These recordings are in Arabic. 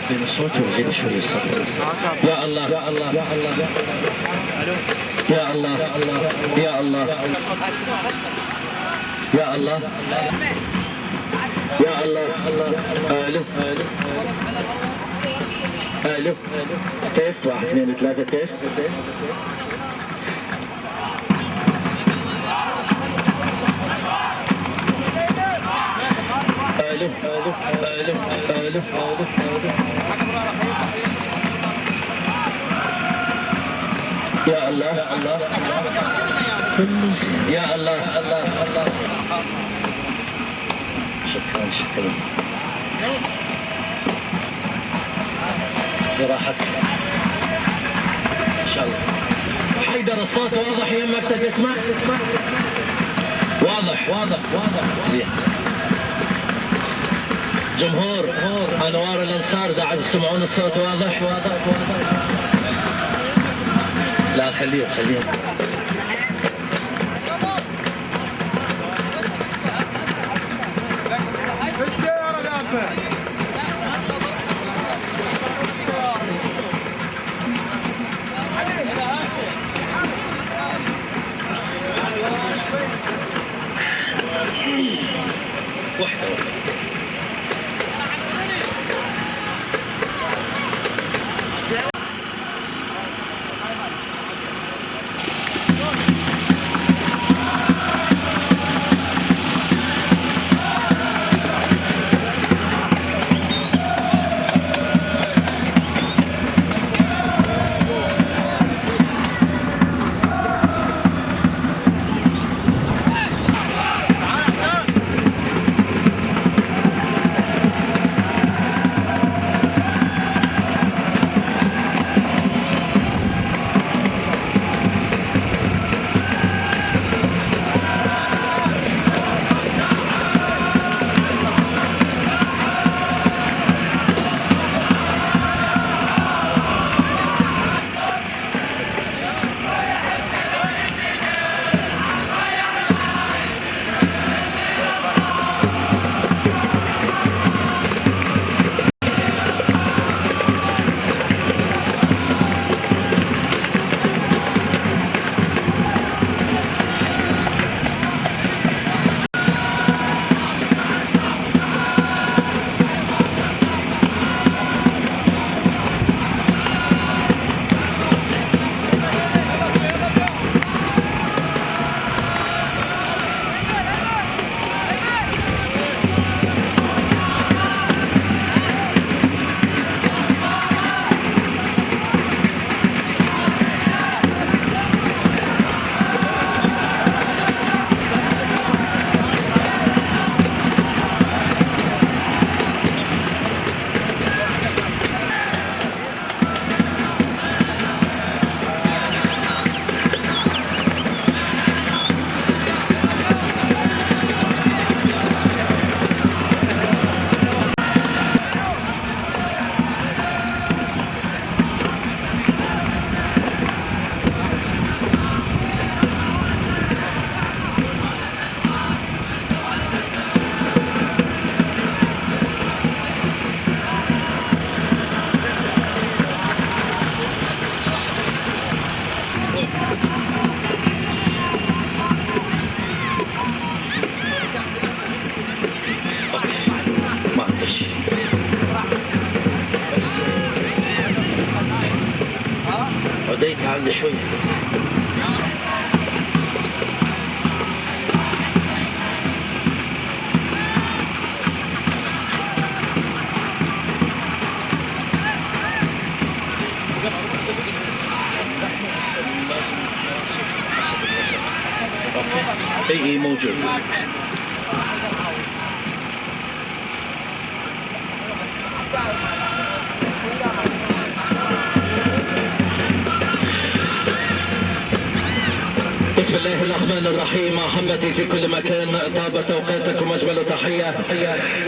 بين الصوت وزيد شوي الصوت. يا الله يا الله يا الله يا الله يا الله يا الله يا الله. الو الو تيست 1 2 3 تيست. الو الو الو الو يا الله يا الله يا الله الله الله. شكرا شكرا براحتك ان شاء الله. حيدر الصوت واضح يمك تسمع؟ واضح واضح واضح زين. جمهور انوار الانصار قاعد تسمعون الصوت واضح واضح واضح؟ لا خليهم خليهم. واحدة عدي تعال شوي. اي موجود. بسم الله الرحمن الرحيم. أحبتي في كل مكان، طابت أوقاتكم أجمل تحية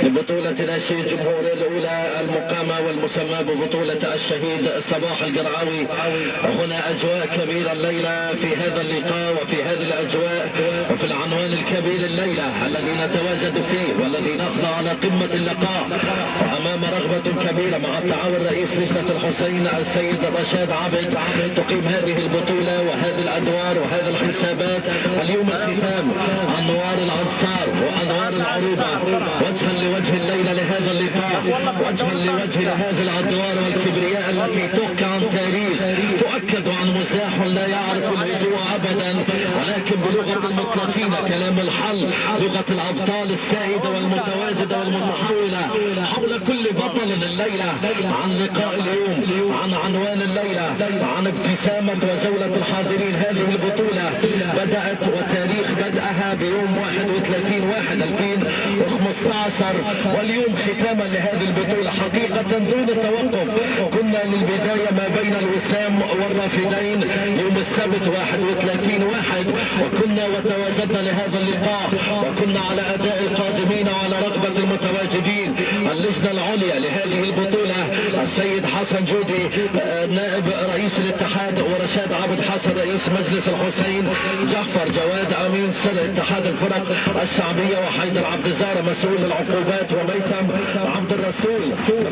لبطولة ناشئ الجمهور الأولى المقامة والمسمى ببطولة الشهيد صباح القرعاوي. وهنا أجواء كبيرة الليلة في هذا اللقاء وفي هذه الأجواء وفي العنوان الكبير الليلة الذي نتواجد فيه والذي نخضع على قمة اللقاء وأمام رغبة كبيرة مع التعاون رئيس لجنة الحسين السيد رشاد عبد تقيم هذه البطولة وهذه الأدوار وهذه الحسابات. اليوم الختام أنوار الأنصار وأنوار العروبة وجها لوجه الليلة لهذا اللقاء، وجها لوجه لهذه الأدوار والكبرياء التي تحكى عن تاريخ، تؤكد عن مزاح لا يعرف الهدوء أبدا، ولكن بلغة المطلقين كلام الحل، لغة الأبطال السائدة والمتواجدة والمتحولة حول كل بطل الليلة، عن لقاء اليوم، عن عنوان الليلة، عن ابتسامة وجولة الحاضرين. هذه البطولة بدأت وتاريخ بدأها بيوم 31/1/2015 واليوم ختاما لهذه البطولة حقيقة دون توقف. كنا للبداية ما بين الوسام والرافدين يوم السبت 31/1 وكنا وتواجدنا لهذا اللقاء وكنا على أداء القادمين وعلى رغبة المتواجدين. اللجنة العليا لهذه البطولة السيد حسن جودي نائب رئيس الاتحاد، ورشاد عبد حسن رئيس مجلس الحسين، جعفر جواد امين سر اتحاد الفرق الشعبيه، وحيدر عبد الزارة مسؤول العقوبات، وميثم عبد الرسول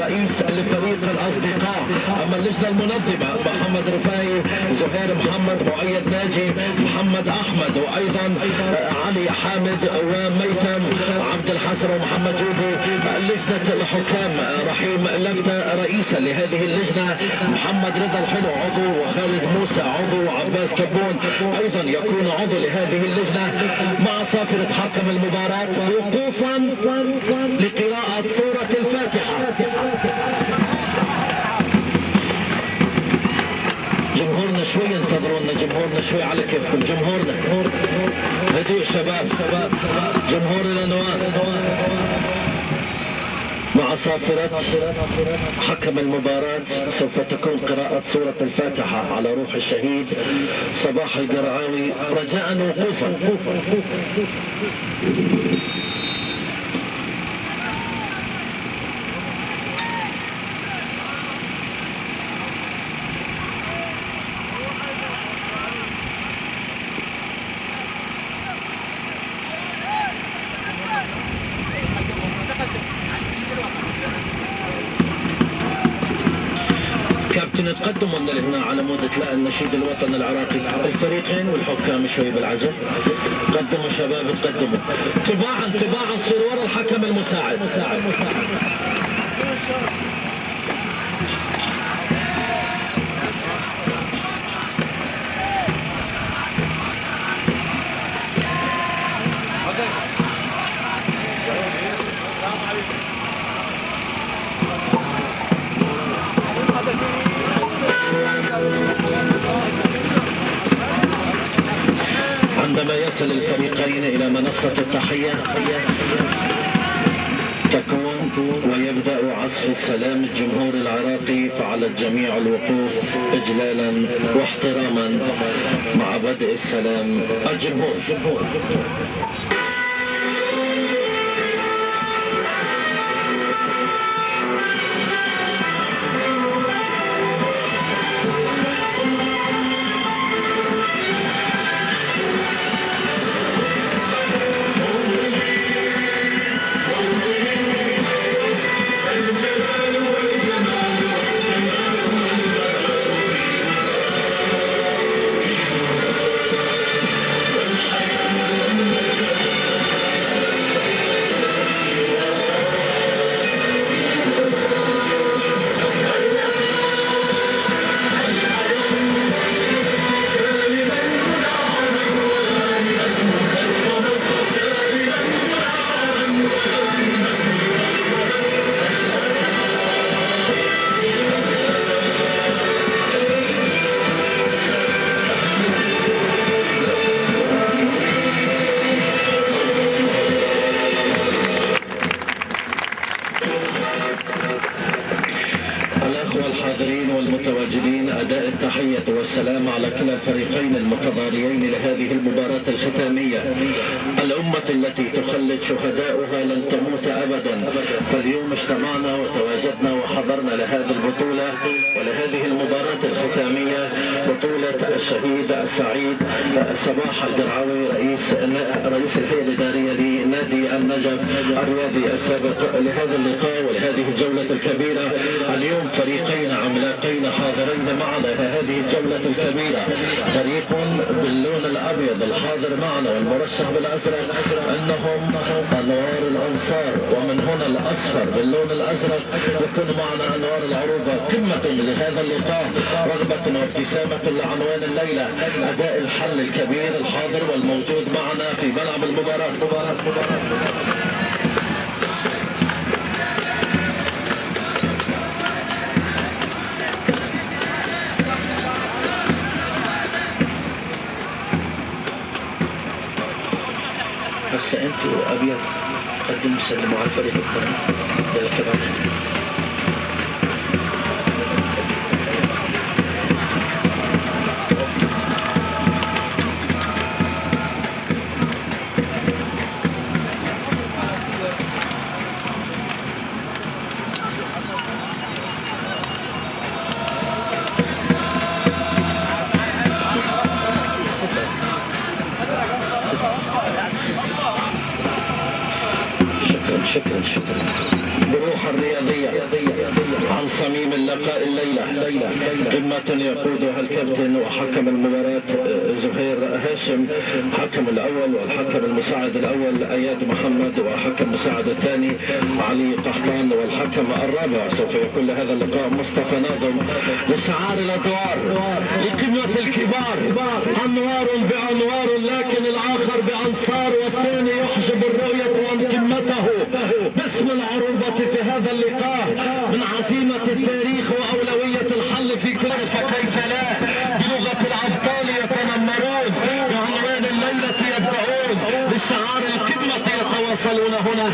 رئيس لفريق الاصدقاء. اما اللجنه المنظمه محمد رفاعي، زهير محمد، مؤيد ناجي، محمد احمد، وايضا علي حامد وميثم عبد الحسن ومحمد جودي. لجنه الحكام رحيم لفتة رئيسا لهذه اللجنه، محمد رضا الحلو عضو، وخالد موسى عضو، وعباس كبون ايضا يكون عضو لهذه اللجنه، مع صافرة حكم المباراة وقوفا لقراءة سورة الفاتحة. جمهورنا شوي انتظرونا، جمهورنا شوي على كيفكم، جمهورنا هدوء شباب، جمهور الانوار. مع صافرة حكم المباراة سوف تكون قراءة سورة الفاتحة على روح الشهيد صباح القرعاوي. رجاء وقوفا. نتقدم من هنا على مود تلاقي النشيد الوطني العراقي. الفريقين والحكام شوي بالعجل. تقدموا شباب، تقدموا تباعا صير ورا الحكم المساعد. عندما يصل الفريقين إلى منصة التحية تكون ويبدأ عزف السلام الجمهور العراقي، فعلى الجميع الوقوف إجلالا واحتراما مع بدء السلام. الجمهور. أداء التحية والسلام على كلا الفريقين المتضاريين لهذه المباراة الختامية. الأمة التي تخلد شهداؤها لن تموت أبدا، فاليوم اجتمعنا وتواجدنا وحضرنا لهذه البطولة ولهذه المباراة الختامية، بطولة الشهيد السعيد صباح القرعاوي رئيس الهيئة الإدارية لنادي النجف الرياضي السابق، لهذا اللقاء ولهذه الجولة الكبيرة. اليوم فريقين عملاقين حاضرين معنا هذه الجولة الكبيرة، فريق باللون الأبيض الحاضر معنا والمرشح بالأزرق أنهم أنوار الأنصار، ومن هنا الأصفر باللون الأزرق يكون معنا أنوار العروبة. قمة لهذا اللقاء، رغبة وابتسامة لعنوان الليلة، أداء الحل الكبير الحاضر والموجود معنا في ملعب المباراة. هسه انتوا ابيض قدموا سلموا على الفريق الثاني. يلا كمان شكرا بروح الرياضية عن صميم اللقاء الليلة. قمة يقودها الكابتن وحكم المباراة زهير هاشم، حكم الأول والحكم المساعد الأول أياد محمد، وحكم مساعد الثاني علي قحطان، والحكم الرابع سوف يكون لهذا اللقاء مصطفى ناظم. لشعار الأدوار لقمة الكبار، أنوار بأنوار لكن الآخر بأنصار، والثاني يحجب الرؤية عن قمته باسم العروبة في هذا اللقاء من عزيمة التاريخ وأولوية الحل في كل، فكيف لا بلغة الأبطال يتنمرون بعنوان الليلة يبدأون بشعار القمة يتواصلون هنا.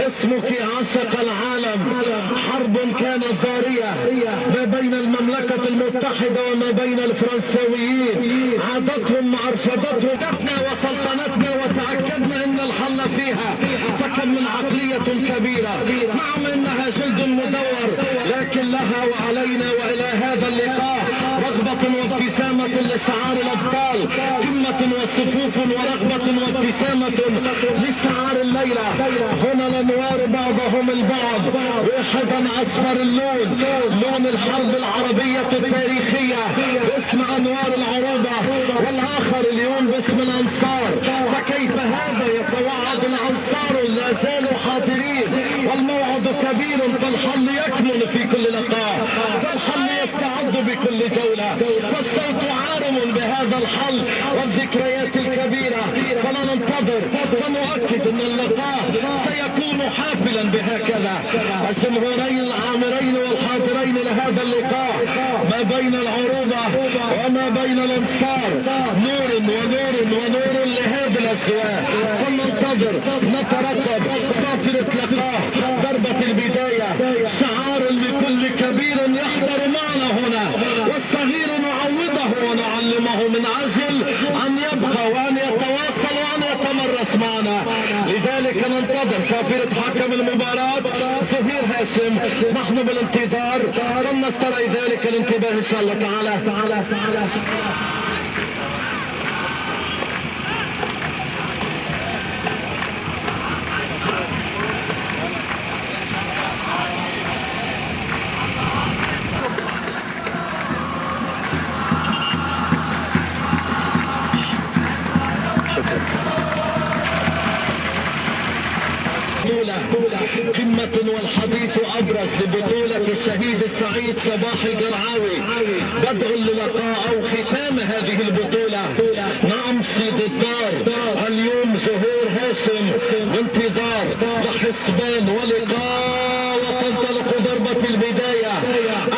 اسمك عشق العالم. حرب كانت ضارية ما بين المملكة المتحدة وما بين الفرنساويين، عادتهم أرشدتنا وسلطنتنا وتأكدنا أن الحل فيها، فكم من عقلية كبيرة نعم إنها جلد مدور، لكن لها وعلينا وإلى هذا اللقاء رغبة وابتسامة لشعار الأبطال، قمة وصفوف ورغبة وابتسامة لشعار الليلة. هنا الأنوار بعضهم البعض، واحدا أصفر اللون، لون الحرب العربية التاريخية باسم أنوار العروبة، والآخر اليوم باسم الأنصار. فكيف هذا يتوعد الأنصار لا زالوا حاضرين، والموعد كبير، فالحل يكمن في كل لقاء، فالحل يستعد بكل جولة، فالصوت عارم بهذا الحل والذكريات الكبيرة. فلا ننتظر فنؤكد أن اللقاء سيكون حافلا بهكذا. الجمهورين العامرين والحاضرين لهذا اللقاء ما بين العروبة وما بين الأنصار، نور ونور ونور لهذه الأجواء. فلننتظر نترقب صافرة لقاء، ضربة البداية، شعار لكل كبير يحضر معنا هنا، والصغير نعوضه ونعلمه من أجل أن يبقى وأن يتواصل وأن يتمرس معنا. لذلك ننتظر صافرة حكم المباراة زهير هاشم. نحن بالانتظار، فلنسترعي ذلك الانتباه إن شاء الله تعالى. والحديث أبرز لبطولة الشهيد السعيد صباح القرعاوي. بدء اللقاء أو ختام هذه البطولة. نعم سيد الدار، اليوم ظهور هاشم بانتظار لحسبان ولقاء، وتنطلق ضربة البداية.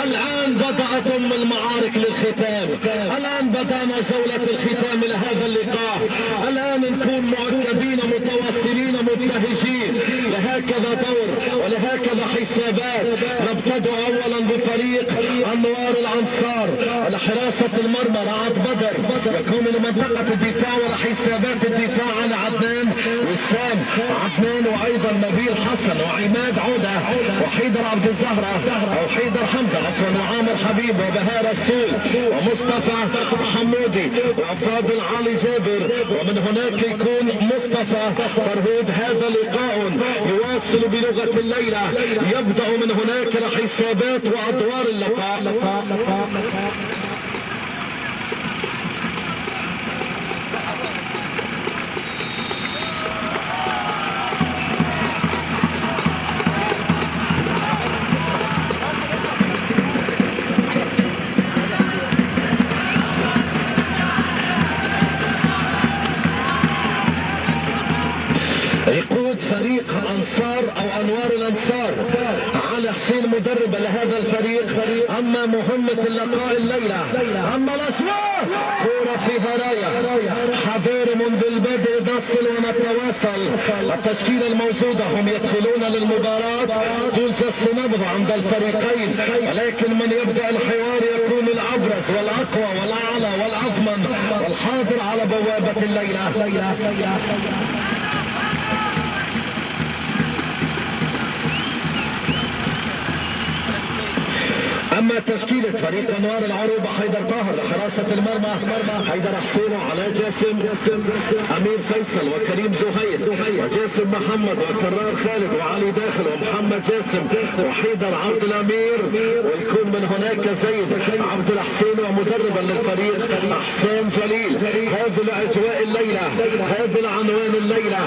الآن بدأت المعارك للختام. الآن بدأنا جولة الختام لهذا اللقاء. الآن نكون مؤكدين متواصلين مبتهجين. لهكذا دور ولهكذا حسابات. نبتدئ أولا بفريق أنوار الأنصار على حراسة المرمى رعد بدر، يكون لمنطقة الدفاع وحسابات الدفاع على عدنان وسام عدنان، وأيضا نبيل حسن وعماد عودة وحيدر عبد الزهرة أو حيدر حمزة عفوا وعامر حبيب وبهاء رسول ومصطفى حمودي وفاضل علي جابر، ومن هناك يكون مصطفى فرهود. هذا لقاء يواصل بلغة الليلة، يبدأ من هناك لحسابات وأدوار اللقاء. يقود فريق الأنصار أو أنوار الأنصار على حسين مدرب لهذا الفريق. أما مهمة اللقاء الليلة، أما الأشواط كرة فيها راية حذر منذ البدء. نصل ونتواصل. التشكيلة الموجودة هم يدخلون للمباراة تجس نبض عند الفريقين، ولكن من يبدأ الحوار يكون الأبرز والأقوى والأعلى والأضمن والحاضر على بوابة الليلة. أما تشكيلة فريق أنوار العروبة: حيدر طاهر لحراسة المرمى، حيدر حسين وعلاء جاسم، أمير فيصل وكريم زهير وجاسم محمد وكرار خالد وعلي داخل ومحمد جاسم وحيدر عبد الأمير، ويكون من هناك زيد عبد الحسين ومدربا للفريق أحسان جليل. هذه الأجواء الليلة، هذه العنوان الليلة،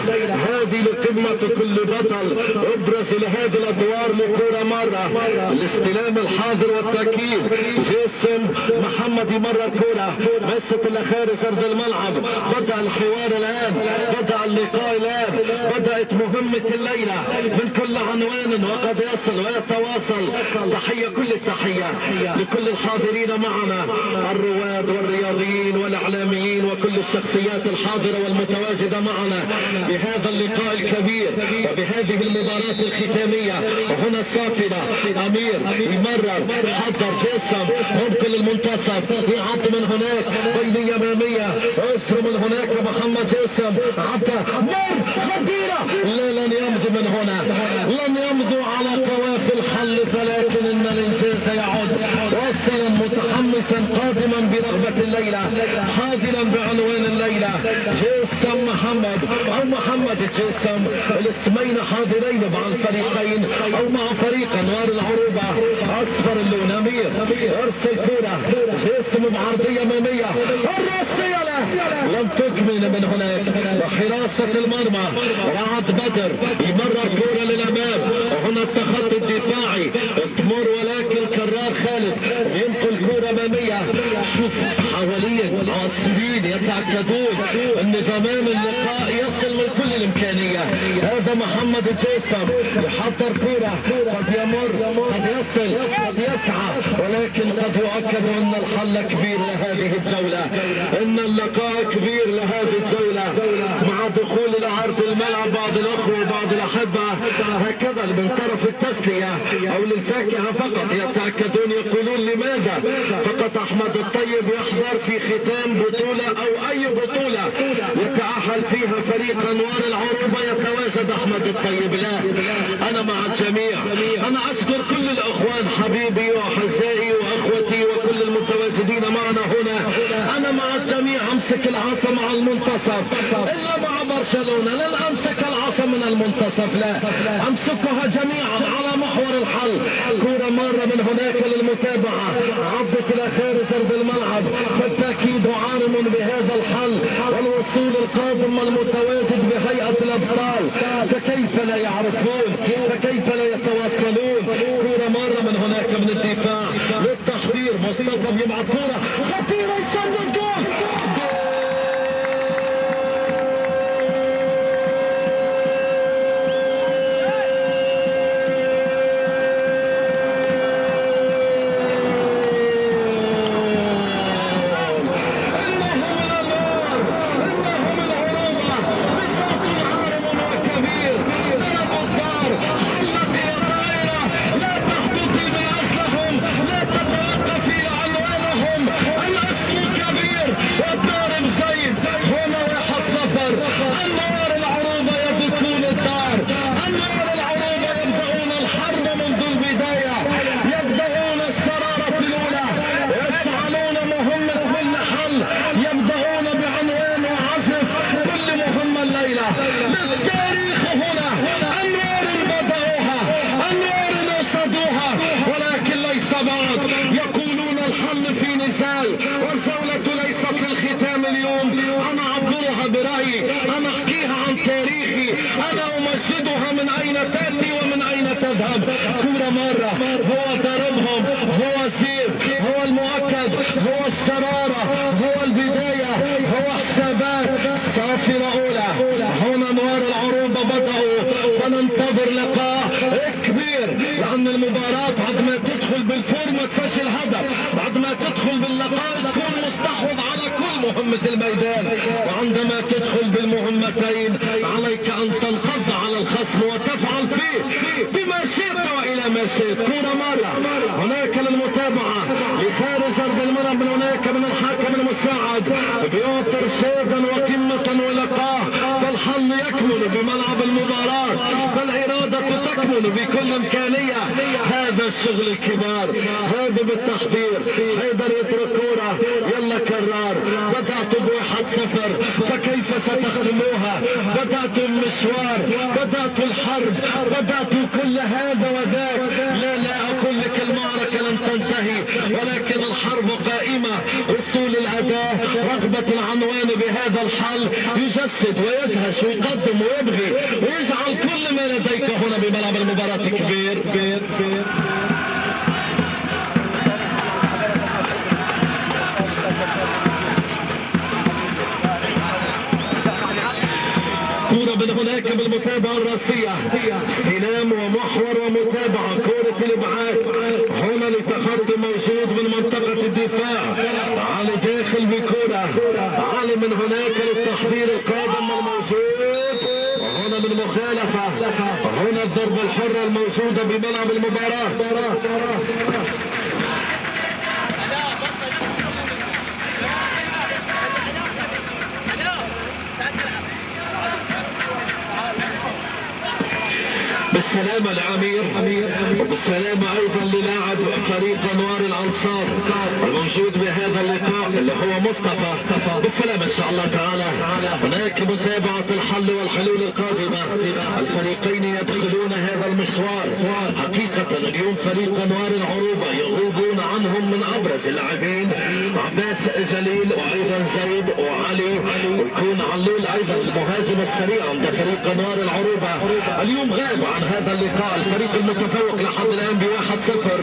هذه لقمة كل بطل. ابرز لهذه الأدوار لكرة مرة الاستلام الحاضر والتأكيد. جاسم محمد يمرر الكرة، مسك خارج أرض الملعب. بدأ الحوار الآن، بدأ اللقاء الآن، بدأت مهمة الليلة من كل عنوان وقد يصل ويتواصل. تحية كل التحية لكل الحاضرين معنا، الرواد والرياضيين والإعلاميين وكل الشخصيات الحاضرة والمتواجدة معنا بهذا اللقاء الكبير وبهذه المباراة الختامية. وهنا الصافنة أمير يمرر، حضر جسم ممكن المنتصف، يعد من هناك بينية أمامية، اسر من هناك محمد جسم عدى مر خطيرة. لن يمضي من هنا، لن يمضوا على قوافل الحل، فلكن ان الانجاز يعود. وصلا متحمسا قادما برغبة الليلة، حاضرا بعنوان الليلة. جسم محمد او محمد جسم، الاسمين حاضرين مع الفريقين او مع فريق انوار العروبة. اصفر اللون امير ارسل كرة، جسم بعرضية امامية، الرأسية له لن تكمل من هناك. وحراسة المرمى رعد بدر يمرر كرة للامام، وهنا التخطي الدفاعي تمر، ولكن كرار خالد ينقل كرة امامية. شوف حواليا العاصرين يتأكدون ان زمان اللقاء يصل من كل الامكانية. هذا محمد جسم يحضر كرة، قد يمر قد يصل قد يسعى، ولكن قد يؤكد ان الحل كبير لهذه الجولة، ان اللقاء كبير لهذه الجولة. مع دخول العرض الملعب بعض الاخوة وبعض الاحبة هكذا من طرف التسلية او للفاكهة فقط يتأكدون، يقولون لماذا فقط احمد الطيب يحضر في ختام بطولة او اي بطولة يتأهل فيها فريق انوار العروبة يتواجد احمد الطيب؟ لا، انا مع الجميع. انا اشكر كل الاخوان حبيبي واحزائي واخوتي وكل المتواجدين معنا هنا. انا مع الجميع، امسك العصا مع المنتصف، الا مع برشلونة لن امسك العصا من المنتصف، لا، امسكها جميعا على محور الحل. كرة مرة من هناك للمتابعة، عبدت الى خارج ارض الملعب، بالتاكيد عالم بهذا الحل والوصول القادم المتواجد بهيئة الابطال، فكيف لا يعرفون، فكيف لا يتواجدون اليوم انا اعبرها برايي، انا احكيها عن تاريخي، انا امجدها من اين تاتي ومن اين تذهب. كرة مرة هو ضربهم، هو سيف، هو المؤكد، هو الشرارة، هو البداية، هو حسابات صافرة اولى. هنا نوار العروبة بدأوا، فننتظر لقاء كبير، لان المباراة بعد ما تدخل بالفورمة تسجل هدف، بعد ما تدخل باللقاء تكون مستحوذ على كل مهمة الميدان، وعندما تدخل بالمهمتين عليك ان تنقض على الخصم وتفعل فيه بما شئت والى ما شئت. كرة مرة هناك للمتابعة لخارج ارض الملعب، من هناك من الحكم المساعد بيعطي ارشادا وقمة ولقاء، فالحل يكمن بملعب المباراة، فالإرادة تكمن بكل إمكانية. هذا الشغل الكبار، هذا بالتحضير. حيدر يترك كورة، يلا كرار، بدأت ب1-0 فكيف ستختموها؟ بدأت المشوار، بدأت الحرب، بدأت كل هذا وذاك. لا أقول لك المعركة لن تنتهي، ولكن الحرب قائمة. وصول الأداء، رغبة العنوان بهذا الحل يجسد ويدهش ويقدم ويبغي ويجعل كل ما لديك هنا بملعب المباراة كبير. كرة من هناك بالمتابعة الراسية، استلام ومحور ومتابعة. كرة الابعاد هنا لتخطي موجود من منطقة الدفاع، علي داخل بكرة، علي من هناك للتحضير القادم الموجود، وهنا من مخالفة، هنا الضربة الحرة الموجودة بملعب المباراة. بالسلامة لعمير، وبالسلامة ايضا للاعب فريق انوار الانصار الموجود بهذا اللقاء اللي هو مصطفى. بالسلامة ان شاء الله تعالى. هناك متابعة الحل والحلول القادمة، الفريقين يدخلون هذا المشوار. حقيقة اليوم فريق انوار العروبة يغوبون عنهم من ابرز اللاعبين، عباس جليل وايضا زيد وعلي، ويكون علول ايضا المهاجم السريع عند فريق انوار العروبة. اليوم غاب عن هذا اللقاء الفريق المتفوق لحد الان ب1-0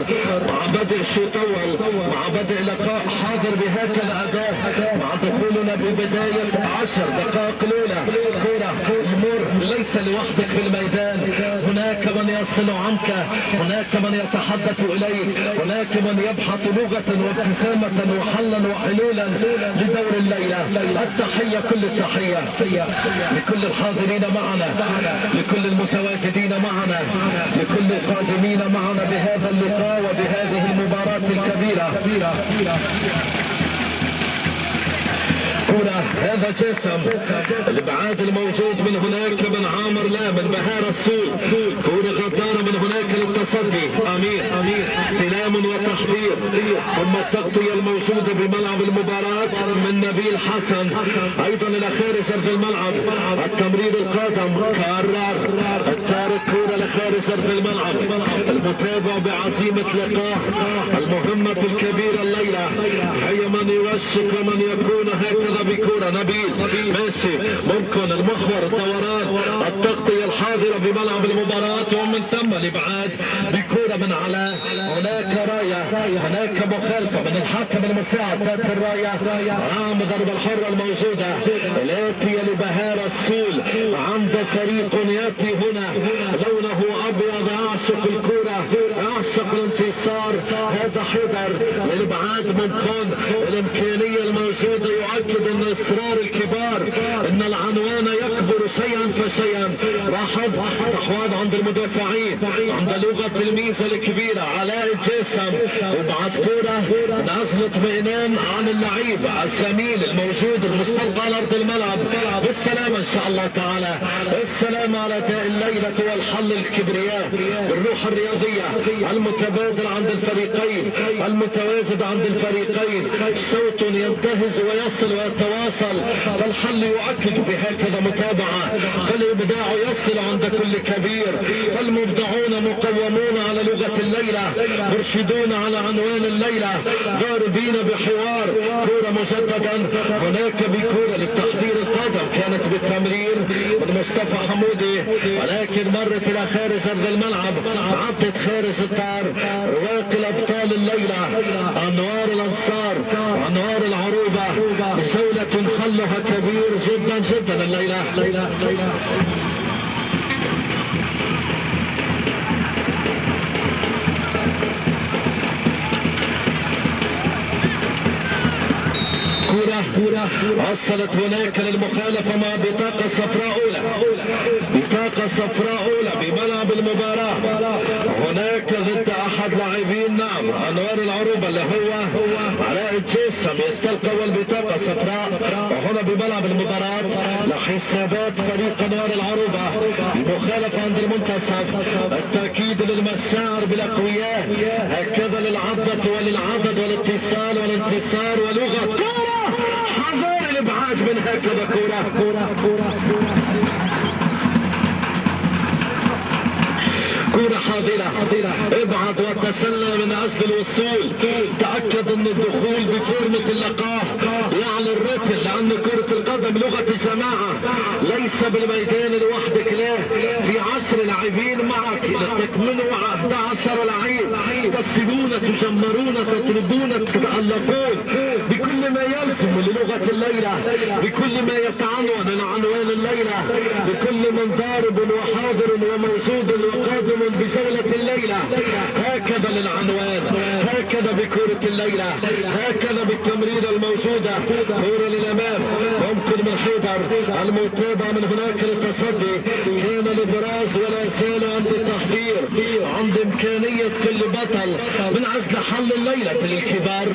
مع بدء الشوط الاول، مع بدء لقاء حاضر بهكذا اداء، مع دخولنا ببدايه 10 دقائق الاولى. كره الامور ليس لوحدك في الميدان، هناك من يصل عنك، هناك من يتحدث اليك، هناك من يبحث لغه وابتسامه وحلا وحلولا لدور الليله. التحيه، كل التحيه لكل الحاضرين معنا، لكل المتواجدين معنا، لكل القادمين معنا بهذا اللقاء وبهذه المباراة الكبيرة. كرة هذا جسم الابعاد الموجود من هناك من عامر، لا من بهار السود. كرة غدارة من هناك للتصدي، امير استلام وتحضير، ثم التغطية الموجودة بملعب المباراة من نبيل حسن ايضا الى خارج ارض الملعب. التمرير القادم كرر التارك، كرة لخارج ارض الملعب. المتابع بعزيمة لقاء المهمة الكبيرة الليلة، هي من يوشك ومن يكون هكذا بكرة. نبيل ماشي، ممكن المحور، الدوران، التغطية الحاضرة بملعب المباراة، ومن ثم الابعاد بكرة من على. هناك راية، هناك مخالفة من الحكم المساعد تحت الراية، رغم ضربة الحرة الموجودة الاتية لبهار السول عند فريق ياتي هنا لونه ابيض، يعشق الكرة، يعشق الانتصار. هذا حذر للابعاد، ممكن الامكانية الموجودة يؤكد ان اصرار الكبار ان العنوان يكبر شيئا فشيئا. لاحظ استحواذ عند المدافعين، عند لغة الميزة الكبيرة علاء الجسم، وبعد كرة نزل اطمئنان عن اللعيب الزميل الموجود المستلقى على ارض الملعب. بالسلامة ان شاء الله تعالى، السلام على داء الليلة والحل الكبرياء، الروح الرياضية المتبادل عند الفريقين، المتواجد عند الفريقين، صوت ينتهز ويصل ويتواصل، فالحل يؤكد بهكذا متابعة، فالابداع يصل يصل عند كل كبير. فالمبدعون مقومون على لغة الليلة، مرشدون على عنوان الليلة، ضاربين بحوار. كورة مجددا هناك بكورة للتحضير القادم، كانت بالتمرير من مصطفى حمودي، ولكن مرت الى خارج ارض الملعب، عدت خارج الدار. رواق الابطال الليلة انوار الانصار وانوار العروبة بجولة حلها كبير جدا جدا الليلة. كرة وصلت هناك للمخالفة مع بطاقة صفراء أولى، بطاقة صفراء أولى بملعب المباراة. هناك ضد أحد لاعبين نعم أنوار العروبة اللي هو علاء الجسم يستلقى والبطاقة صفراء. وهنا بملعب المباراة لحسابات فريق أنوار العروبة، المخالفة عند المنتصف، التأكيد للمشاعر بالأقوياء، هكذا للعدة وللعدد والاتصال والانتصار ولغة كرة. حذر الابعاد من هكذا كرة حاضرة، ابعد وتسلى من اجل الوصول. تأكد ان الدخول بفورمة اللقاء يعني الرتل، لان كرة القدم لغة جماعة، ليس بالميدان لوحدك، لا، في 10 لاعبين معك لتكملوا 11 لعيب، تصلون تجمرون تطردون تتألقون بكل ما يلزم للغة الليلة، بكل ما يتعنون لعنوان الليلة، بكل من ضارب وحاضر وموجود وقادم بجولة الليلة. هكذا للعنوان، هكذا بكرة الليلة، هكذا بالتمرير الموجودة. كرة للأمام ممكن من حيدر، المتابعة من هناك للتصدي، كان الابراز ولا زال عند التحضير، عند إمكانية كل بطل من أجل حل الليلة للكبار.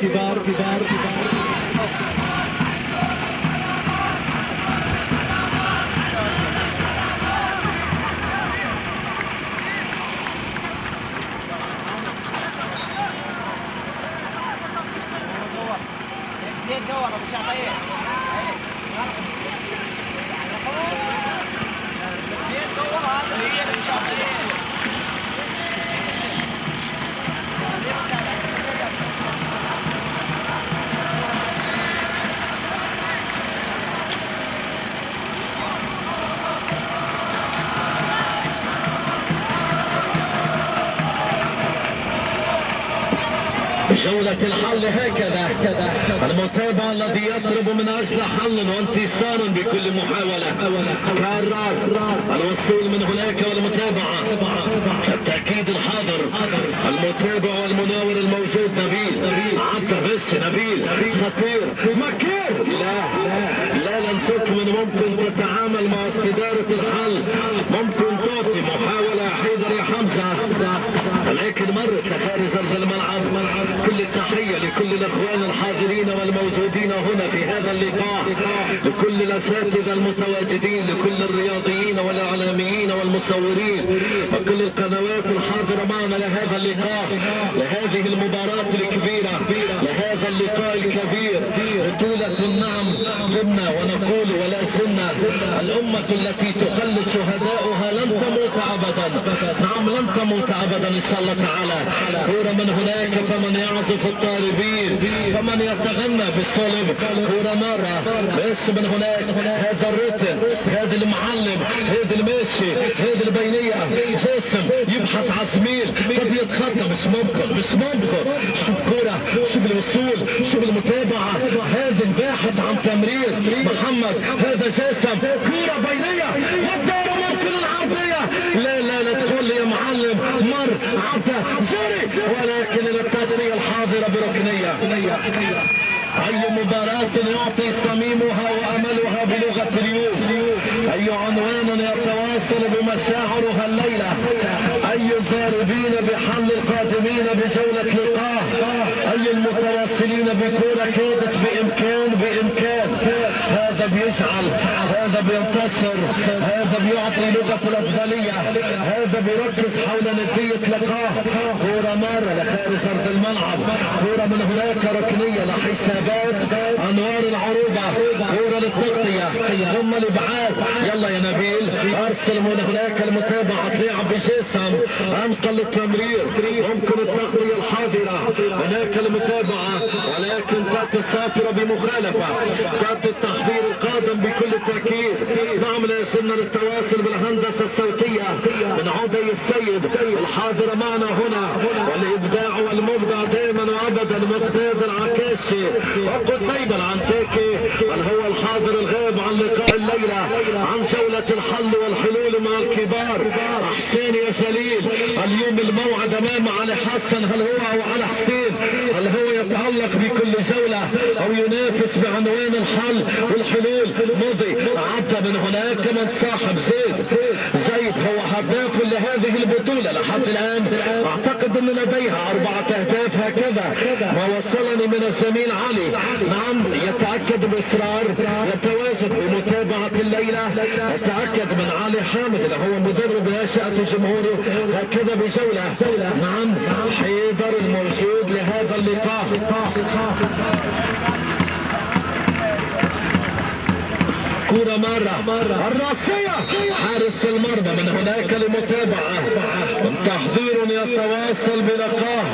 جولة الحل هكذا، المتابع الذي يطلب من اجل حل وانتصار بكل محاولة، كرر الوصول من هناك والمتابعة، التأكيد الحاضر، المتابع والمناور الموجود نبيل، عدى بس نبيل خطير مكير، لا لن تكمن، ممكن تتعامل مع استدارة الحل، ممكن تعطي محاولة حيدر يا حمزة، لكن مرت لخارج ارض الملعب. كل التحية لكل الاخوان الحاضرين والموجودين هنا في هذا اللقاء، لكل الاساتذة المتواجدين، لكل الرياضيين والاعلاميين والمصورين وكل القنوات الحاضرة معنا لهذا اللقاء، لهذه المباراة الكبيرة، لهذا اللقاء الكبير. بطولة نعم قمنا ونقول ولا زلنا الأمة التي تخلد شهداؤها لن تموت أبدا، نعم لن تموت أبدا إن شاء الله تعالى. كورة من هناك، فمن يعزف الطالبين، فمن يتغنى بالصلب. كورة مرة بس من هناك، هذا الرتم، هذا المعلم، هذا الماشي، هذا البينية، جاسم يبحث عن زميل قد يتخطى، مش ممكن. شوف كورة، شوف الوصول، شوف المتابعة، هذا الباحث عن تمرير محمد، هذا جاسم، كورة بينية والدورة ممكن العرضية، لا تقول لي يا معلم مر عدى جري، ولكن التغطية الحاضرة بركنية. أي مباراة يعطي صميمها وأملها بلغة اليوم، أي عنوان يتواصل بمشاعرها الليلة، أي الضاربين بحل القادمين بجولة لقاء، أي المتواصلين بكرة كادت بإمكان. هذا بيجعل، هذا بينتصر، هذا بيعطي لغة الأفضلية، هذا بيركز حول ندية لقاء. كورة مرة لخارج أرض الملعب، كورة من هناك ركنية لحسابات أنوار العروبة، كورة للتغطية ثم الإبعاد. يلا يا نبيل ارسل التواصل من هناك المتابعة لعب جسم انقل التمرير ممكن التغطية الحاضرة هناك المتابعة ولكن تأتي الصافرة بمخالفة تأتي التحضير القادم بكل تأكيد. نعم لا يصلنا للتواصل بالهندسة الصوتية من عودي السيد الحاضرة معنا هنا والإبداع والمبدع دائما وأبدا مقداد العكاشي وقتيب العنتاكي بل هو الحاضر الغائب عن لقاء الليلة عن جولة الحل والحلول مع الكبار. حسين يا جليل اليوم الموعد أمام علي حسن هل هو أو علي حسين هل هو يتعلق بكل جولة أو ينافس بعنوان الحل والحلول. مضي عدى من هناك من صاحب زيد هو هداف لهذه البطولة لحد الآن أعتقد أن لديها 4 أهداف هكذا ما وصلني من الزميل علي. نعم يتأكد بإصرار يتواجد بمتابعة الليلة يتأكد من علي حامد اللي هو مدرب ناشئة جمهوره هكذا بجولة. نعم حيدر الموجود لهذا اللقاء. كرة مرة الراسية حارس المرمى من هناك لمتابعة تحضير يتواصل بلقاه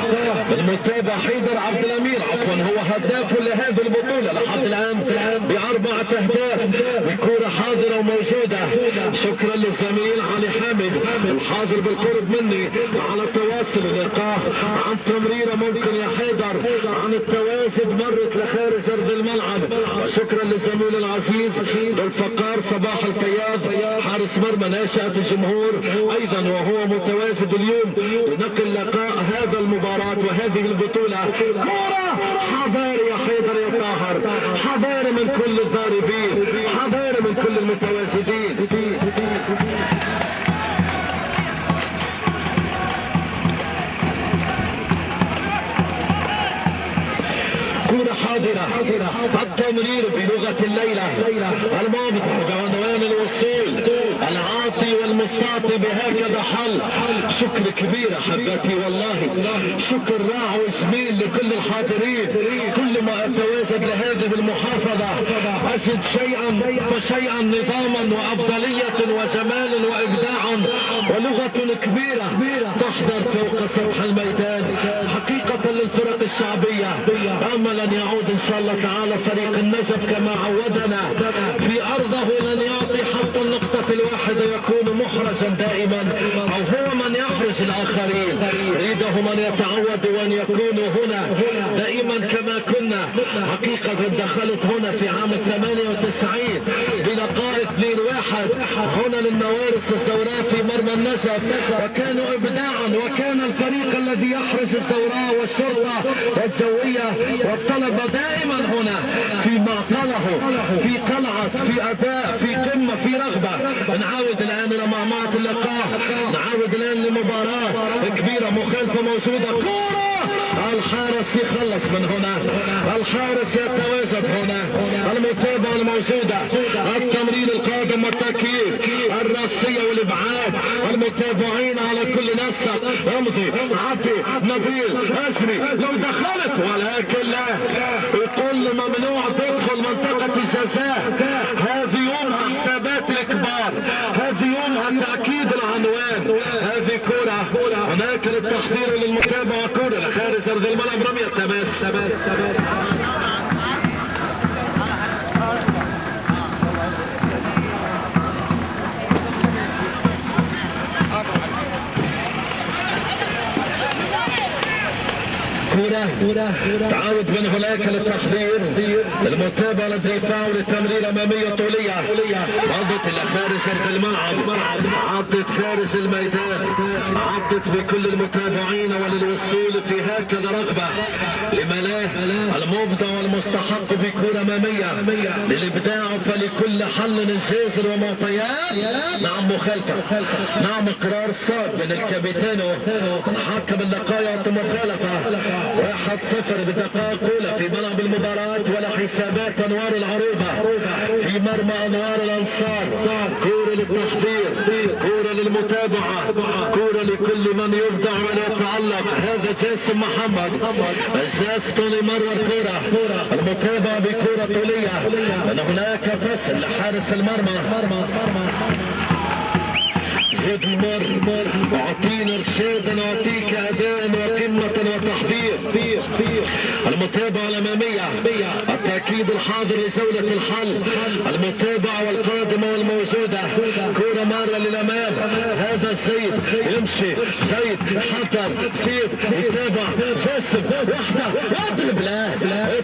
المتابع حيدر عبد الامير عفوا هو هداف لهذه البطولة لحد الآن ب4 أهداف بكرة حاضرة وموجودة. شكرا للزميل علي حامد الحاضر بالقرب مني على تواصل اللقاء عن تمريرة ممكن يا حيدر عن التواجد مرت لخارج ارض الملعب. وشكرا للزميل العزيز الفقار صباح الفياض حارس مرمى ناشئة الجمهور ايضا وهو متواجد اليوم لنقل لقاء هذا المباراة وهذه البطولة. كرة حذاري يا حيدر يا طاهر حذاري من كل الضاربين حذاري من كل المتواجدين. كرة حاضرة التمرير بلغة الليلة الماضي بعنوان الوصول العاطي والمستعطي بهكذا حل. شكر كبير احبتي والله شكر راع وجميل لكل الحاضرين. كل ما اتواجد لهذه المحافظة اجد شيئا فشيئا نظاما وافضلية وجمال وابداعا ولغة كبيرة تحضر فوق سطح الميدان حقيقة للفرق الشعبية. املا يعود ان شاء الله تعالى فريق النجف كما عودنا في ارضه لن يعطي حتى النقطة الواحدة يكون محرجا دائما او هو من يحرج الاخرين يريده من يتعود وان يكونوا هنا دائما كما كنا. حقيقة دخلت هنا في عام 98 بلقاء 2-1 هنا للنوارس الزوراء في مرمى النجف وكانوا ابداعا وكان الفريق الذي يحرج الزوراء والشرطة والجوية والطلبة دائما هنا في معقله في قلعة في اداء في قمة في رغبة. نعاود الان الى معمعة اللقاء نعاود الان لمباراة كبيرة مخالفة موجودة. كرة الحارس يخلص من هنا الحارس يتواجد هنا المتابعة الموجودة التمرير القادم والتأكيد الراسية والابعاد المتابعين على كل نسق رمزي عدي نبيل اجري لو دخلت ولكن لا يقول ممنوع تدخل منطقة الجزاء. هذه يومها حسابات الكبار هذه يومها تأكيد العنوان. هذه كرة هناك للتحضير للمتابعة كرة لخارج ارض الملعب رمية تماس. كرة تعود من هناك للتحضير المتابعة للدفاع وللتمرير أمامية طولية عضت إلى خارج ارض الملعب عضت خارج الميدان عضت بكل المتابعين وللوصول في هكذا رغبة لملاه المبدع والمستحق بكرة أمامية للإبداع فلكل حل جازر ومعطيات. نعم مخالفة نعم قرار صاد من الكابيتانو حكم اللقاء يعطي مخالفة 1-0 بالدقائق الأولى في ملعب المباراة ولا حسابات أنوار العروبة في مرمى أنوار الأنصار. كورة للتحضير كورة للمتابعة كورة لكل من يبدع ويتألق. هذا جاسم محمد جاستوني مرة الكورة المتابعة بكورة طولية من هناك بس لحارس المرمى زيد المر، اعطينا ارشادا اعطيك اداء وقمة وتحضير. المتابعة الامامية، التأكيد الحاضر لزولة الحل، المتابعة والقادمة والموجودة. كرة مرة للامام، هذا زيد يمشي، زيد حضر، زيد يتابع، جاسم واحدة واضرب، لا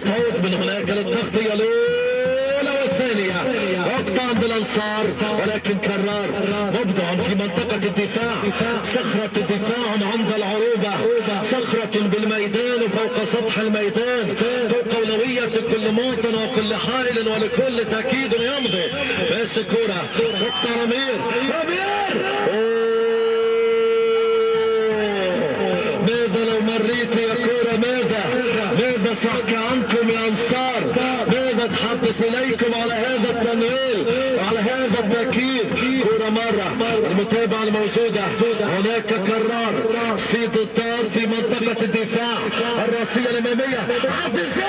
تعود من هناك للتغطية الاولى والثانية. وقت عند الانصار ولكن كرار مبدع في منطقة الدفاع، صخرة الدفاع عند العروبة، صخرة بالميدان وفوق سطح الميدان، فوق أولوية كل مواطن وكل حائل ولكل تأكيد يمضي. ماشي كرة تقطع رمير، ماذا لو مريت يا كرة؟ ماذا صحك عنكم يا انصار؟ ماذا تحدث اليكم على هذا التنويل وعلى هذا التأكيد؟ كرة مرة، المتابعة الموجودة، هناك كرار سيد الطار في منطقة الدفاع، الرأسية الأمامية، عبد الزاد،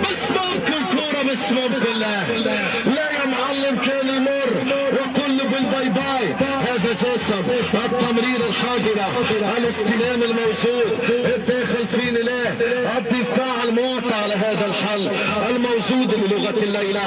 بس ممكن كرة، مش ممكن، لا يا معلم، كان يمر وكل بالباي باي. هذا جسم التمرير الحاضرة، الاستلام الموجود، الداخل في لا الدفاع المعطى على هذا الحل الموجود بلغة الليلة.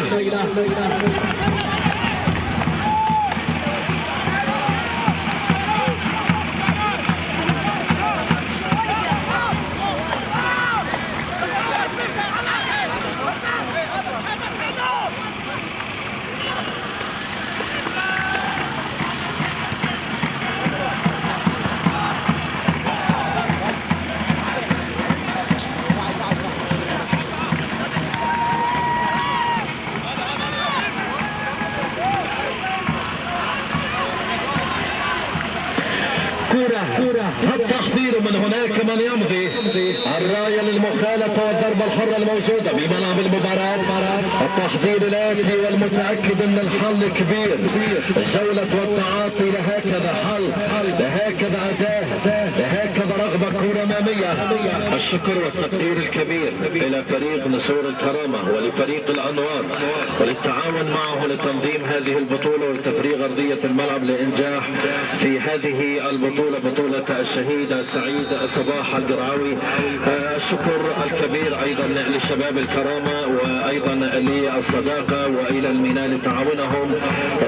التحذير من هناك من يمضي، الراية للمخالفة والضربة الحرة الموجودة بملعب المباراة. التحذير الآتي والمتأكد أن الحل كبير، جولة والتعاطي، لهكذا حل، لهكذا أداء، لهكذا رغبة كرة أمامية. الشكر والتقدير الكبير إلى فريق نسور الكرامة ولفريق الأنوار وللتعاون معه لتنظيم هذه البطولة ولتفريغ أرضية الملعب لإنجاح في هذه البطولة، بطولة الشهيد سعيد صباح الدرعاوي. الشكر الكبير أيضا لشباب الكرامة وأيضا للصداقة وإلى الميناء لتعاونهم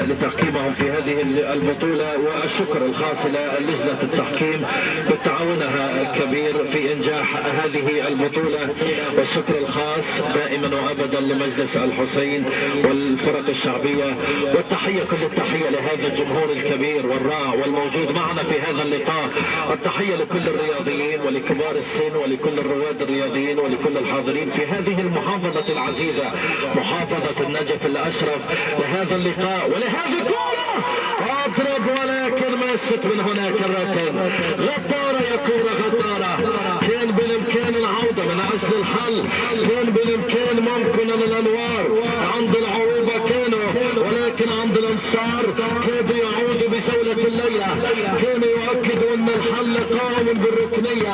لتحكيمهم في هذه البطولة، والشكر الخاص للجنة التحكيم بتعاونها الكبير في إنجاح هذه البطولة، والشكر الخاص دائما وأبدا لمجلس الحسين والفرق الشعبية، والتحية كل التحية لهذا الجمهور الكبير والرائع والموجود معنا في هذا اللقاء. التحية لكل الرياضيين ولكبار السن ولكل الرواد الرياضيين ولكل الحاضرين في هذه المحافظة العزيزة، محافظة النجف الأشرف، لهذا اللقاء ولهذه الكرة. اضرب ولكن مست من هناك الرتن، غدارة يا كرة، غدارة. كان بالامكان العودة من اجل الحل، كان بالامكان ممكن ان الانوار عند العروبة كانوا، ولكن عند الانصار كادوا يعودوا بجولة الليلة، كانوا يؤكدوا ان الحل قائم بالركنية.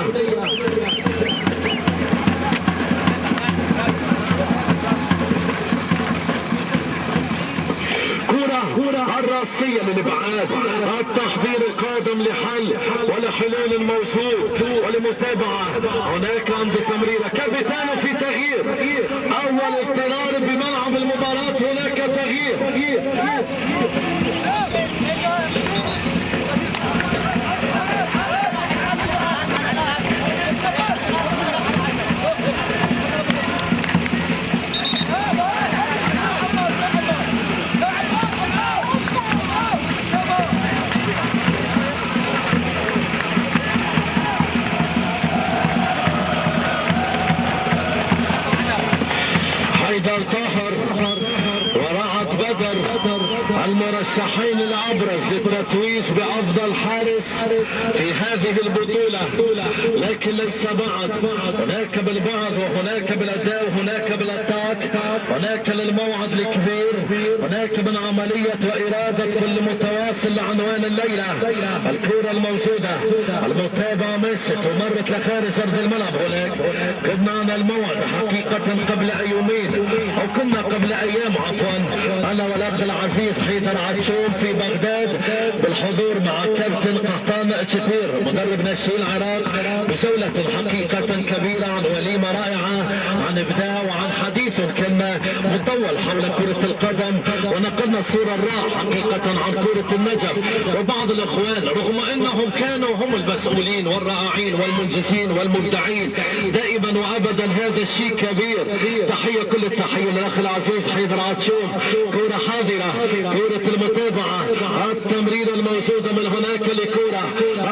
كرة الرأسية للإبعاد، التحضير القادم لحل ولحلول موجود ولمتابعة. هناك عند تمريرة كابتن في تغيير، أول اضطرار بملعب المباراة، هناك تغيير. المرشحين الأبرز للتتويج بأفضل حارس في هذه البطولة، لكن ليس بعد، هناك بالبعض وهناك بالأداء وهناك بالأتاك، هناك للموعد الكبير، هناك هناك من عملية وإرادة كل متواصل لعنوان الليلة. الكرة الموجودة، المتابعة مشت ومرت لخارج أرض الملعب. هناك كنا على الموعد حقيقة قبل يومين أو كنا قبل أيام عفوا، أنا والأخ العزيز حيدر عطشوم في بغداد بالحضور مع كابتن قحطان شتير مدرب ناشئي العراق بجولة حقيقة كبيرة عن وليمة رائعة، عن إبداع وعن حديث كان مطول حول كرة القدم، ونقلنا الصورة الرائعة حقيقة عن كرة النجف وبعض الإخوان رغم أنهم كانوا هم المسؤولين والرائعين والمنجزين والمبدعين دائما وأبدا. هذا الشيء كبير. تحية كل التحية للأخ العزيز حيدر عطشوم. كرة حاضرة، كرة المتابعة، التمريرة الموجودة من هناك لكرة،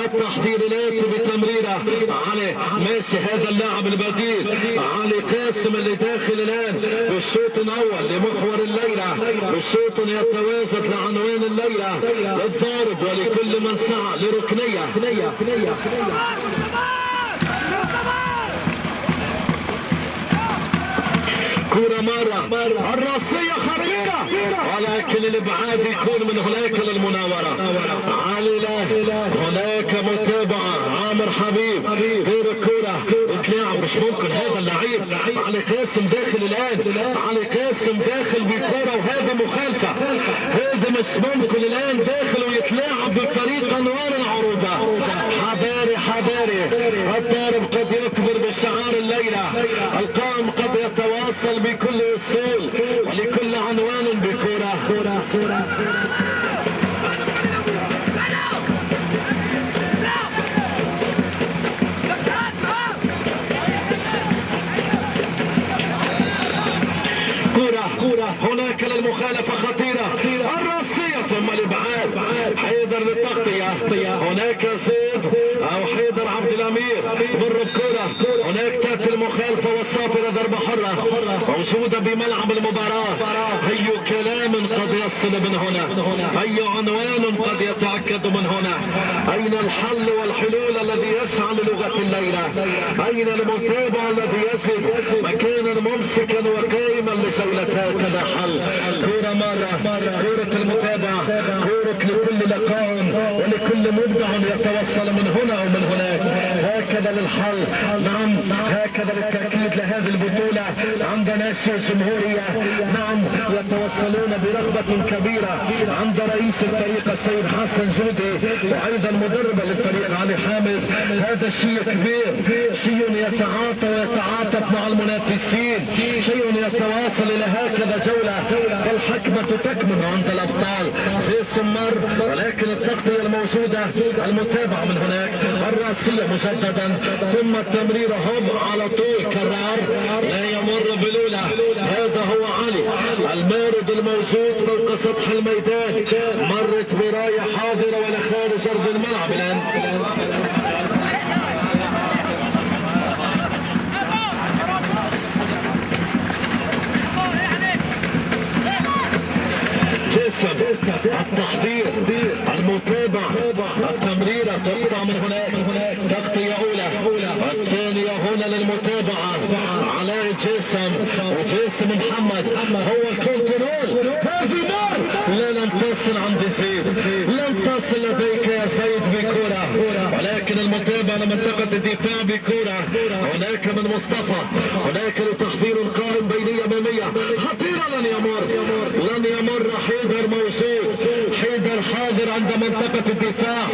التحضير الآتي بتمريرة علي ماشي هذا اللاعب البديل علي قاسم اللي داخل الآن بالشوط الأول لمحور الليلة، بالشوط يتوازد لعنوان الليلة للضارب ولكل من سعى لركنية. كرة مرة الرأسية خطيرة ولكن الابعاد يكون من هناك للمناورة. علي هناك متابعة عامر حبيب غير الكرة اتلعب، مش ممكن هذا اللعيب علي قاسم داخل الآن، علي قاسم داخل بكرة وهذا مخالفة، هذا مش ممكن الآن داخل ويتلاعب بفريق أنوار العروبة. حذاري حذاري، الضارب قد يكبر بشعار الليلة، القائم قد يتواصل بكل وصول ولكل عنوان بكرة. كرة هناك للمخالفة خطيرة، الرأسية ثم الإبعاد. حيدر للتغطية، هناك زيد أو حيدر عبد الأمير مر بكرة، هناك تأتي المخالفة والصافرة ضربة حرة موجودة بملعب المباراة. أي كلام قد يصل من هنا، أي عنوان قد يتأكد من هنا. أين الحل والحلول الذي يسعى للغة الليلة؟ أين المتابع الذي يجد مكانا ممسكا وقائما لجولة هكذا حل؟ كرة مرة، كرة المتابعة، كرة لكل لقاء ولكل مبدع يتوصل من هنا ومن هناك. هكذا للحل، نعم هكذا للتأكيد لهذه البطولة. عندنا شيء جمهورية، نعم يتوصلون برغبة كبيرة عند رئيس الفريق السيد حسن جودي وأيضا مدرب للفريق علي حامد. هذا شيء كبير، شيء يتعاطى ويتعاطف مع المنافسين، شيء يتواصل إلى هكذا جولة، فالحكمة تكمن عند الأبطال. زي السمر ولكن التغطية الموجودة، المتابعة من هناك، الرأسية مجددا ثم التمرير هم على طول كرار لا يمر بلولا. هذا هو علي المارد الموجود فوق سطح الميدان، مرت براية حاضرة ولا خارج أرض الملعب الآن. التحضير، المتابع، التمريرة تقطع من هناك، تغطية أولى، الثانية هنا للمتابعة علاء جسم وجسم محمد هو الكنترول. هذه نار لن تصل عند زيد، لن تصل لديك يا سيد بكرة، ولكن المتابعة لمنطقة الدفاع بكرة. هناك من مصطفى، هناك لتحضير قائم بينية أمامية خطيرة، لن يمر حيدر موجود، حيدر حاضر عند منطقة الدفاع.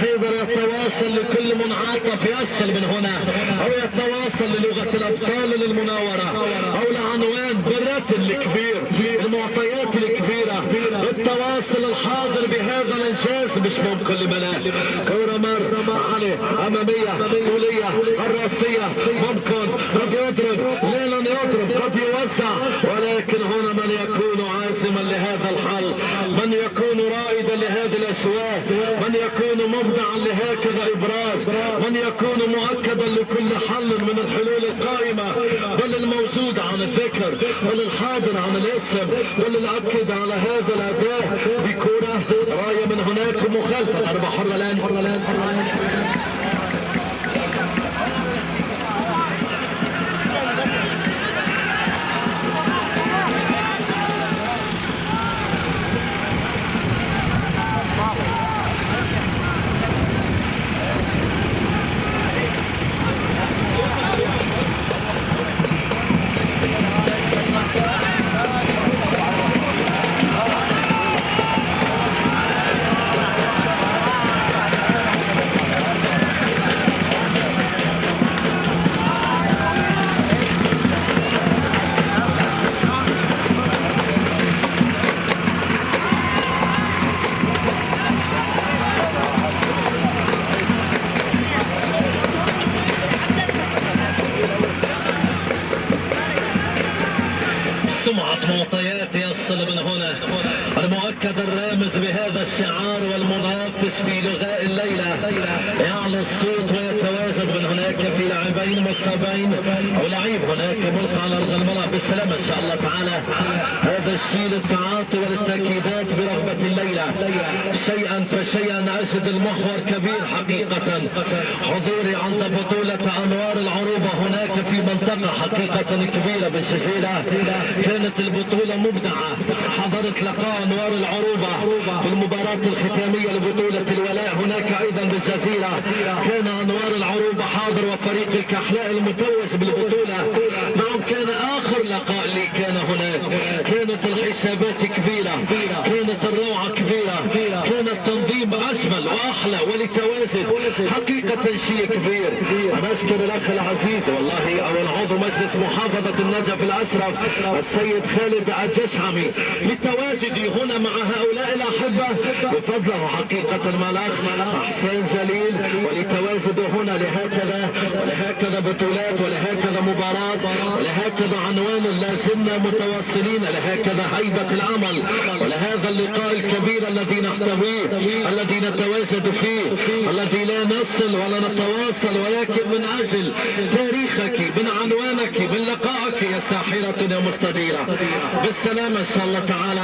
حيدر يتواصل لكل منعطف يصل من هنا او يتواصل للغة الابطال للمناورة او لعنوان بالرتل الكبير، المعطيات الكبيرة، التواصل الحاضر بهذا الانجاز مش ممكن لمنال. كرة مر علي امامية طولية، الرأسية ممكن قد يضرب، لا لن يضرب، قد يوسع، ولكن هنا من يكون عازما لهذا الحل، من يكون رائدا لهذه الأسواق، من يكون مبدعا لهكذا إبراز، من يكون مؤكدا لكل حل من الحلول القائمة، بل الموجود عن الذكر، بل الحاضر عن الاسم، بل الأكد على هذا الأداء بكرة راية من هناك مخالفة. ضربة حرة الآن. سمعة معطيات يصل من هنا المؤكد الرامز بهذا الشعار والمنافس في لغاء الليلة. يعلى الصوت ويتوازن من هناك في لاعبين مصابين او لعيب هناك ملقى على ارض الملعب بالسلامة ان شاء الله تعالى. هذا الشيء للتعاطي والتأكيدات برغبة الليلة شيئا فشيئا. اجد المحور كبير حقيقة. حضوري عند بطولة انوار العروبة هناك في منطقة حقيقة كبيرة بالجزيرة. كانت البطولة مبدعة. حضرت لقاء انوار العروبة في المباراة الختامية لبطولة الولاء هناك ايضا بالجزيرة. كان انوار العروبة حاضر وفريق الكحلاء المتوج بالبطولة. نعم كان اخر لقاء لي كان هناك. كانت الحسابات كبيرة. كانت الروعة كبيرة. كان التنظيم اجمل واحلى ولتوازن حقيقة شيء كبير. انا اشكر الاخ العزيز والله اول عضو مجلس محافظة النجف الاشرف السيد خالد الجشعمي لتواجدي هنا مع هؤلاء الاحبة بفضله حقيقة مع الاخ احسان جليل ولتواجدوا هنا ولهكذا بطولات ولهكذا مباراة ولهكذا عنوان لا زلنا متواصلين لهكذا هيبة الامل ولهذا اللقاء الكبير الذي نحتويه الذي نتواجد فيه الذي لا نصل ولا نتواصل ولكن من اجل تاريخك من عنوانك من لقائك يا ساحرة يا مستديرة بالسلامة ان شاء الله تعالى.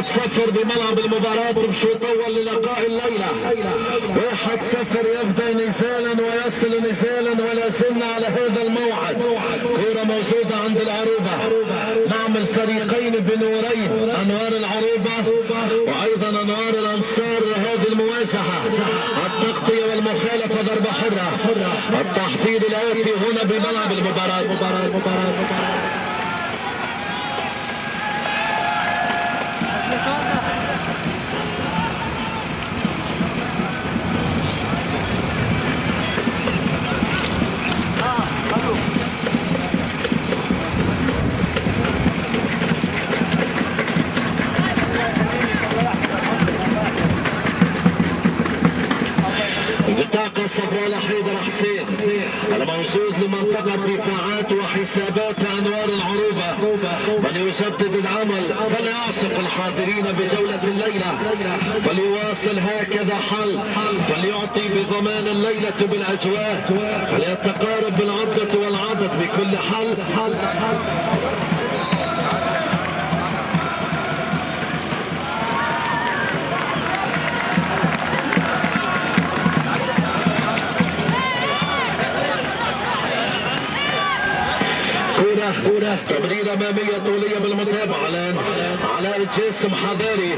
صفر بملعب المباراة مش يطول للقاء الليلة. 1-0 يبدأ نزالا ويصل نزالا ولا زلنا على هذا الموعد. كرة موجودة عند العروبة. نعم الفريقين بنورين انوار العروبة وايضا انوار الانصار. هذه المواجهة التغطية والمخالفة ضربة حرة. التحفيظ الآتي هنا بملعب المباراة. الصفراء لحيدر حسين الموجود لمنطقة دفاعات وحسابات انوار العروبة من يسدد العمل فليعشق الحاضرين بجولة الليلة فليواصل هكذا حل فليعطي بضمان الليلة بالاجواء فليتقارب بالعدة والعدد بكل حل. تمريرة امامية طولية بالمتابعة الان علاء جاسم حذاري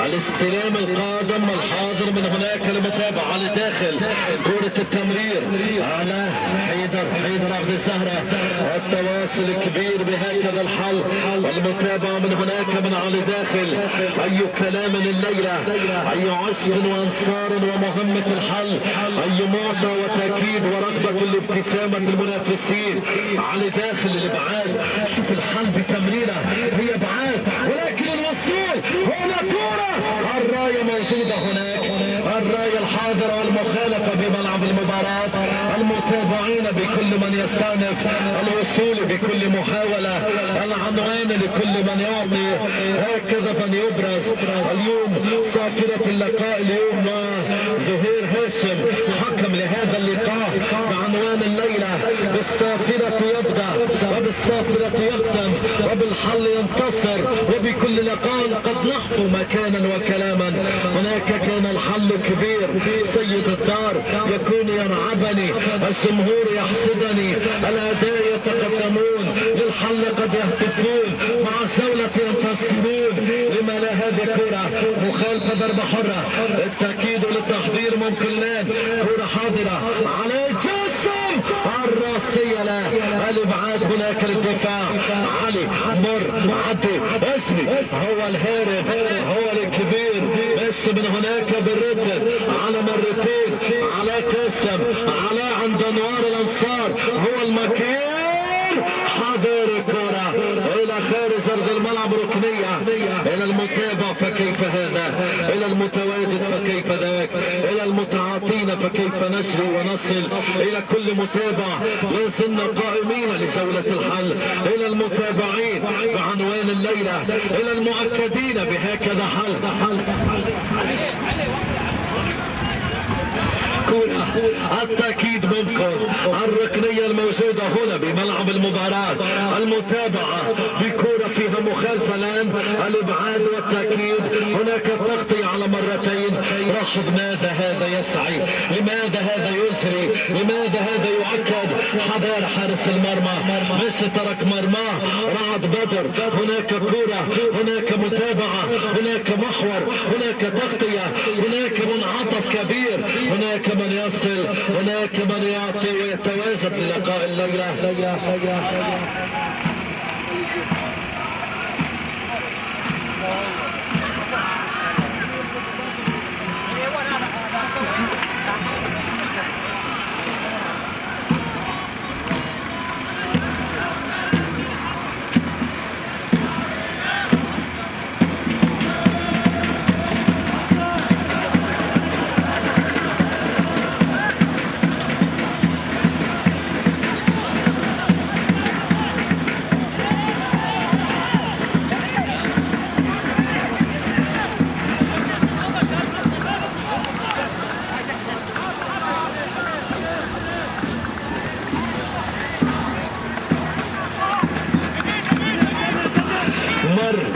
الاستلام القادم الحاضر من هناك المتابعة لداخل كرة التمرير على حيدر عبد الزهرة التواصل كبير بهكذا الحل والمتابعة من هناك من على داخل. اي كلام الليلة اي عشق وانصار ومهمة الحل اي معطى وتأكيد ورغبة لابتسامة المنافسين على داخل الابعاد. شوف الحل بتمريرة هي ابعاد ولكن الوصول هنا كرة الراية موجودة هناك الراية الحاضرة والمخالفة بملعب المباراة. المتابعين بكل من يستأنف الوصول بكل محاولة العنوان لكل من يعطي هكذا من يبرز. اليوم صافرة اللقاء اليوم مع زهير هاشم حكم لهذا اللقاء بعنوان الليلة بالصافرة يبدأ وبالصافرة يختم وبالحل ينتصر وبكل لقاء قد نحفو مكانا وكلاما. هناك كان الحل كبير سيد الدار يكون يرعبني الجمهور يحسدني الأداء يتقدمون الحل قد يهتفون، مع الزولة ينتصرون. لما لا؟ هذه كرة مخالفة، ضربة حرة، التأكيد للتحضير ممكن الآن. كرة حاضرة على جسم الراسية، لا الابعاد هناك للدفاع. علي مر عدي اسمي، هو الهارب، هو الكبير، بس من هناك بالرد على مرتين، على قاسم، على عند انوار الانصار، هو المكين. حاضر كرة الى خارج ارض الملعب، ركنية الى المتابع فكيف هذا، الى المتواجد فكيف ذاك، الى المتعاطين فكيف نجري ونصل الى كل متابع. لازلنا قائمين لجولة الحل، الى المتابعين بعنوان الليلة، الى المؤكدين بهكذا حل. كرة التأكيد ممكن، الركنية الموجودة هنا بملعب المباراة، المتابعة بكرة فيها مخالفة الآن، الإبعاد والتأكيد، هناك التغطية على مرتين. رشد ماذا هذا يسعي؟ لماذا هذا يسري؟ لماذا هذا يؤكد؟ حضار حارس المرمى مش ترك مرماه. رعد بدر، هناك كرة، هناك متابعة، هناك محور، هناك تغطية، هناك منعطف كبير، هناك من يصل، هناك من يعطي ويتواجد للقاء الليلة.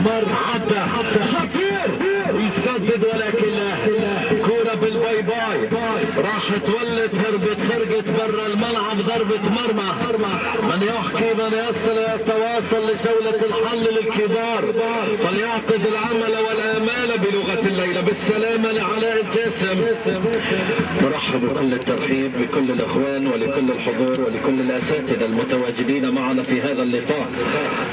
مر عدى خطير، يسدد ولكن لا. كرة بالباي باي، راحت ولت، هربت، خرجت برا الملعب، ضربة مرمى. من يحكي، من يصل ويتواصل لجولة الحل للكبار، فليعقد العمل والآمال بلغة الليلة. بالسلامة لعلاء الجاسم. نرحب بكل الترحيب بكل الأخوان ولكل الحضور ولكل الأساتذة المتواجدين معنا في هذا اللقاء.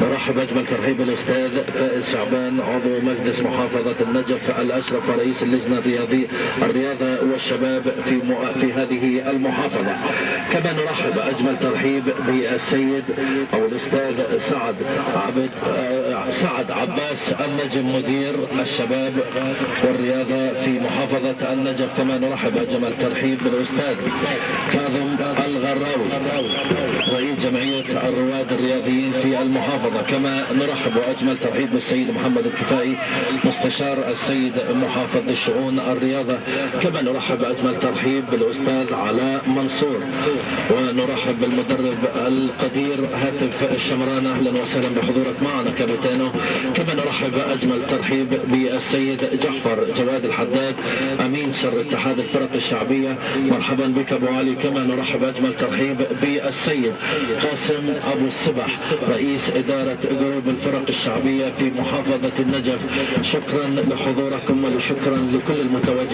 نرحب أجمل ترحيب الأستاذ فائز شعبان، عضو مجلس محافظة النجف الأشرف ورئيس اللجنة الرياضة والشباب في هذه المحافظة. كما نرحب أجمل ترحيب بالسيد أو الأستاذ سعد عباس النجم، مدير الشباب والرياضة في محافظة النجف. كما نرحب أجمل ترحيب بالأستاذ كاظم الغراوي، رئيس جمعية الرواد الرياضيين في المحافظة. كما نرحب وأجمل ترحيب بالسيد محمد الكفائي، مستشار السيد محافظ للشؤون الرياضة. كما نرحب أجمل ترحيب بالأستاذ علاء منصور، ونرحب بالمدرب القدير هاتف الشمران. أهلا وسهلا بحضورك معنا كابتنو. كما نرحب أجمل ترحيب بالسيد جعفر جواد الحداد، أمين سر اتحاد الفرق الشعبية. مرحبا بك أبو علي. كما نرحب أجمل ترحيب بالسيد قاسم أبو السبح، رئيس إدارة جروب الفرق الشعبية في محافظة النجف. شكرا لحضوركم وشكرا لكل المتواجدين.